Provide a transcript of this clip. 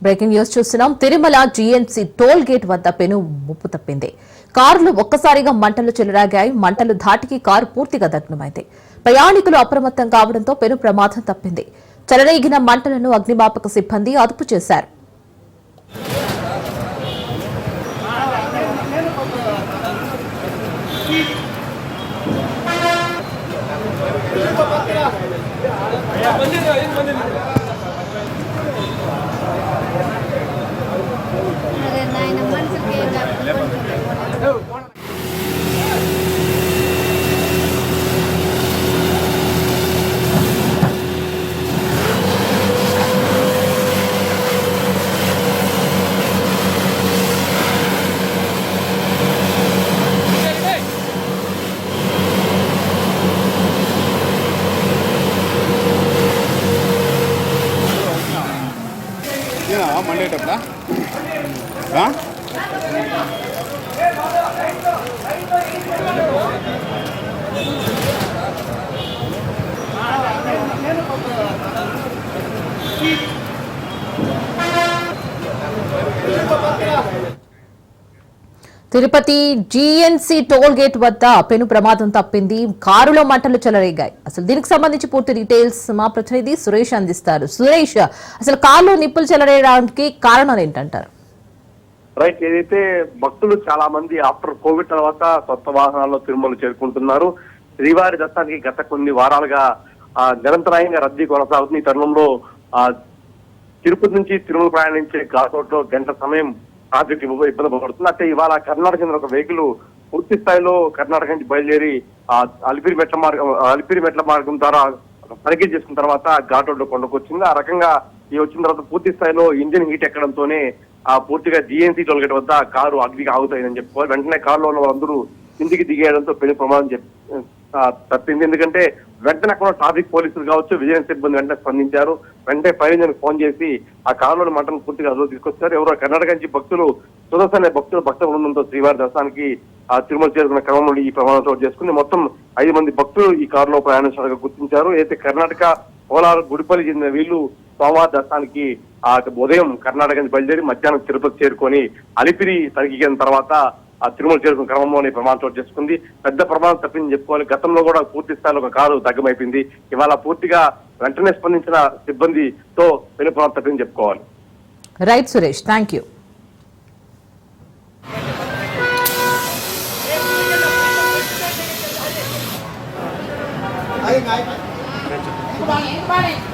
Breaking news చూస్తున్నాం. Tirumala GNC toll gate వద్ద పెను ముప్పు తప్పింది. కారులు ఒక్కసారిగా మంటలు చెలరాగాయి. మంటలు ధాటికి కారు పూర్తిగా దగ్నమైంది. ప్రయాణికులు అప్రమత్తం కావడంతో పెను ప్రమాదం తప్పింది. చెలరేగిన మంటలను అగ్నిమాపక సిబ్బంది అదుపు చేశారు. మండేటప్పుడా తిరుపతి జీఎన్సీ టోల్ గేట్ వద్ద పెను ప్రమాదం తప్పింది. కారులో మంటలు చెలరేగాయి. అసలు దీనికి సంబంధించి పూర్తి డీటెయిల్స్ మా ప్రతినిధి సురేష్ అందిస్తారు. సురేష్, అసలు కారులో నిప్పులు చెలరేయడానికి కారణాలు ఏంటంటారు? రైట్, ఏదైతే భక్తులు చాలా మంది ఆఫ్టర్ కోవిడ్ తర్వాత కొత్త వాహనాల్లో తిరుమల చేరుకుంటున్నారు. శ్రీవారి దర్శనానికి గత కొన్ని వారాలుగా నిరంతరాయంగా రద్దీ కొనసాగుతుంది. ఈ తరుణంలో తిరుపతి నుంచి తిరుమల ప్రయాణించే ఘాట్ రోడ్ లో గంట సమయం ట్రాఫిక్ ఇబ్బంది పడుతుంది. అంటే ఇవాళ కర్ణాటక చెందిన ఒక వెహికల్ పూర్తి స్థాయిలో కర్ణాటక నుంచి బయలుదేరి అలిపిరి మెట్ల మార్గం ద్వారా తనిఖీ చేసుకున్న తర్వాత ఘాట్ రోడ్ లో కొండకొచ్చింది. ఆ రకంగా ఈ వచ్చిన తర్వాత పూర్తి స్థాయిలో ఇంజిన్ హీట్ ఎక్కడంతోనే పూర్తిగా జీఎన్సీ టోల్ గేట్ వద్ద కారు అగ్నికి ఆగుతాయని చెప్పుకోవాలి. వెంటనే కారులో ఉన్న వాళ్ళందరూ కిందికి దిగేయడంతో పెను ప్రమాదం తప్పింది. ఎందుకంటే వెంటనే అక్కడ ట్రాఫిక్ పోలీసులు కావచ్చు, విజిలెన్స్ సిబ్బంది వెంటనే స్పందించారు. వెంటనే ఫైర్ ఇంజిన్ ఫోన్ చేసి ఆ కారులోని మంటను పూర్తిగా అదుపు తీసుకొచ్చారు. ఎవరో కర్ణాటక నుంచి భక్తులు సుదర్శన్ అనే భక్త బృందంతో శ్రీవారి దర్శనానికి తిరుమల చేరుకున్న క్రమంలో ఈ ప్రమాదం చోటు చేసుకుని మొత్తం 5 మంది భక్తులు ఈ కారులో ప్రయాణించినట్టుగా గుర్తించారు. అయితే కర్ణాటక కోలారు గుడిపల్లి చెందిన వీళ్ళు సోమవారం దర్శనానికి ఉదయం కర్ణాటక నుంచి బయలుదేరి మధ్యాహ్నం తిరుపతి చేరుకొని అలిపిరి తనిఖీ తర్వాత ఆ తిరుమల చేరుకున్న క్రమంలోనే ప్రమాదం చోటు చేసుకుంది. పెద్ద ప్రమాదం తప్పిందని చెప్పుకోవాలి. గతంలో కూడా పూర్తి స్థాయిలో ఒక కారు దగ్ధమైపోయింది. ఇవాళ పూర్తిగా వెంటనే స్పందించిన సిబ్బందితో పెను ప్రమాదం తప్పిందని చెప్పుకోవాలి. Right Suresh, thank you. Bye.